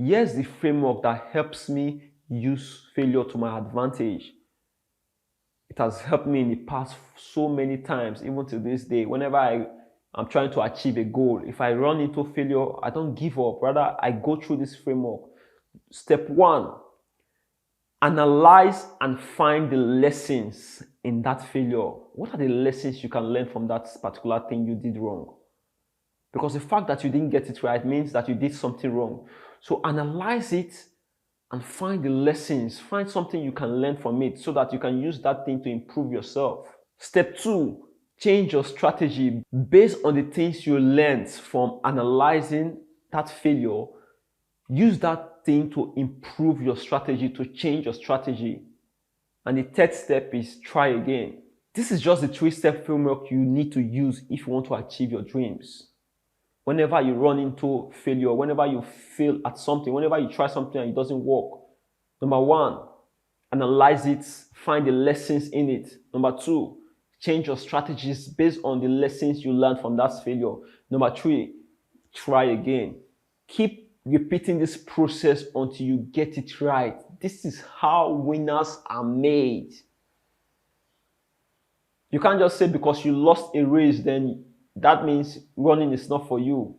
Here's the framework that helps me use failure to my advantage. It has helped me in the past so many times, even to this day. Whenever I'm trying to achieve a goal, if I run into failure, I don't give up. Rather, I go through this framework. Step one, analyze and find the lessons in that failure. What are the lessons you can learn from that particular thing you did wrong? Because the fact that you didn't get it right means that you did something wrong. So analyze it and find the lessons. Find something you can learn from it so that you can use that thing to improve yourself. Step two, change your strategy based on the things you learned from analyzing that failure. Use that thing to improve your strategy, to change your strategy. And the third step is try again. This is just the 3-step framework you need to use if you want to achieve your dreams. Whenever you run into failure, whenever you fail at something, whenever you try something and it doesn't work, number one, analyze it, find the lessons in it. Number two, change your strategies based on the lessons you learned from that failure. Number three, try again. Keep repeating this process until you get it right. This is how winners are made. You can't just say because you lost a race, then that means running is not for you.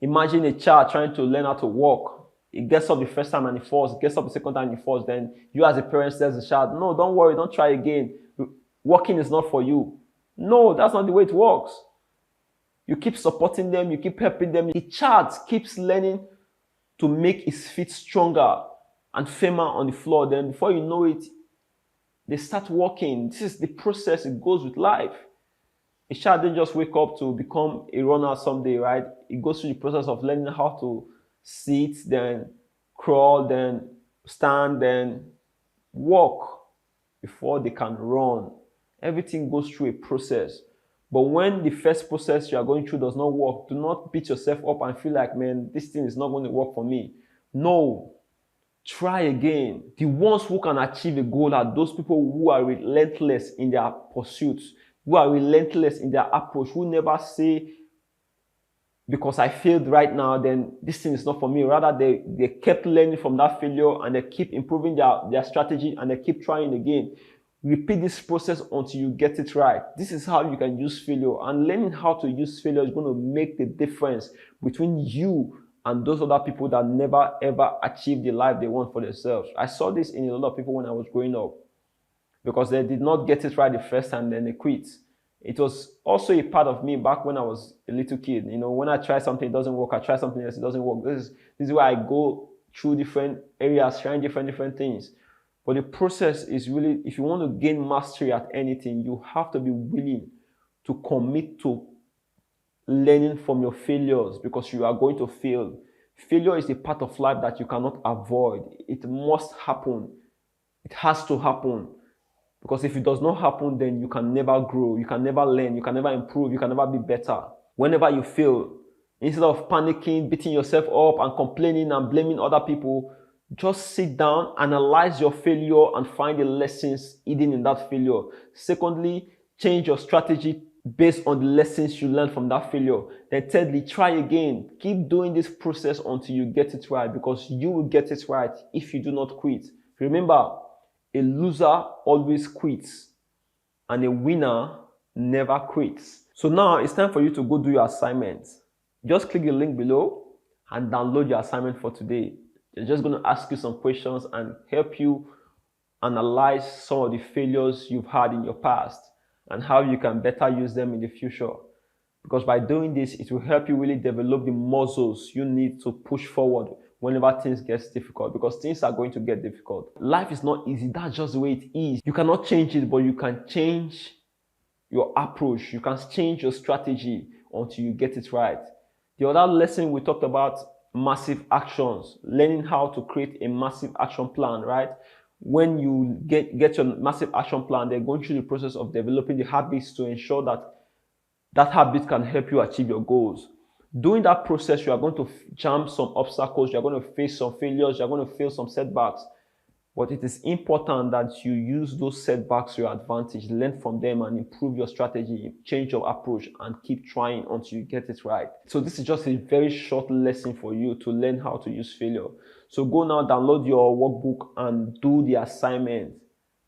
Imagine a child trying to learn how to walk. He gets up the first time and he falls, gets up the second time and he falls. Then you as a parent tells the child, no, don't worry, don't try again. Walking is not for you. No, that's not the way it works. You keep supporting them, you keep helping them. The child keeps learning to make his feet stronger and firmer on the floor. Then before you know it, they start walking. This is the process. It goes with life. A child didn't just wake up to become a runner someday, right? It goes through the process of learning how to sit, then crawl, then stand, then walk before they can run. Everything goes through a process. But when the first process you are going through does not work, do not beat yourself up and feel like, man, this thing is not going to work for me. No. Try again. The ones who can achieve a goal are those people who are relentless in their pursuits, who are relentless in their approach, who never say, because I failed right now, then this thing is not for me. Rather, they kept learning from that failure and they keep improving their strategy and they keep trying again. Repeat this process until you get it right. This is how you can use failure. And learning how to use failure is going to make the difference between you and those other people that never ever achieve the life they want for themselves. I saw this in a lot of people when I was growing up, because they did not get it right the first time, then they quit. It was also a part of me back when I was a little kid. You know, when I try something, it doesn't work. I try something else, it doesn't work. This is why I go through different areas, trying different things. But the process is really, if you want to gain mastery at anything, you have to be willing to commit to learning from your failures, because you are going to fail. Failure is a part of life that you cannot avoid. It must happen. It has to happen. Because if it does not happen, then you can never grow, you can never learn, you can never improve, you can never be better. Whenever you fail, instead of panicking, beating yourself up and complaining and blaming other people, just sit down, analyze your failure and find the lessons hidden in that failure. Secondly, change your strategy based on the lessons you learned from that failure. Then thirdly, try again. Keep doing this process until you get it right, because you will get it right if you do not quit. Remember, a loser always quits and a winner never quits. So now it's time for you to go do your assignment. Just click the link below and download your assignment for today. They're just going to ask you some questions and help you analyze some of the failures you've had in your past and how you can better use them in the future. Because by doing this, it will help you really develop the muscles you need to push forward whenever things get difficult, because things are going to get difficult. Life is not easy. That's just the way it is. You cannot change it, but you can change your approach. You can change your strategy until you get it right. The other lesson we talked about, massive actions, learning how to create a massive action plan, right? When you get your massive action plan, they're going through the process of developing the habits to ensure that that habit can help you achieve your goals. During that process, you are going to jump some obstacles, you are going to face some failures, you are going to face some setbacks. But it is important that you use those setbacks to your advantage, learn from them and improve your strategy, change your approach, and keep trying until you get it right. So this is just a very short lesson for you to learn how to use failure. So go now, download your workbook and do the assignment.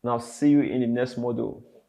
Now see you in the next module.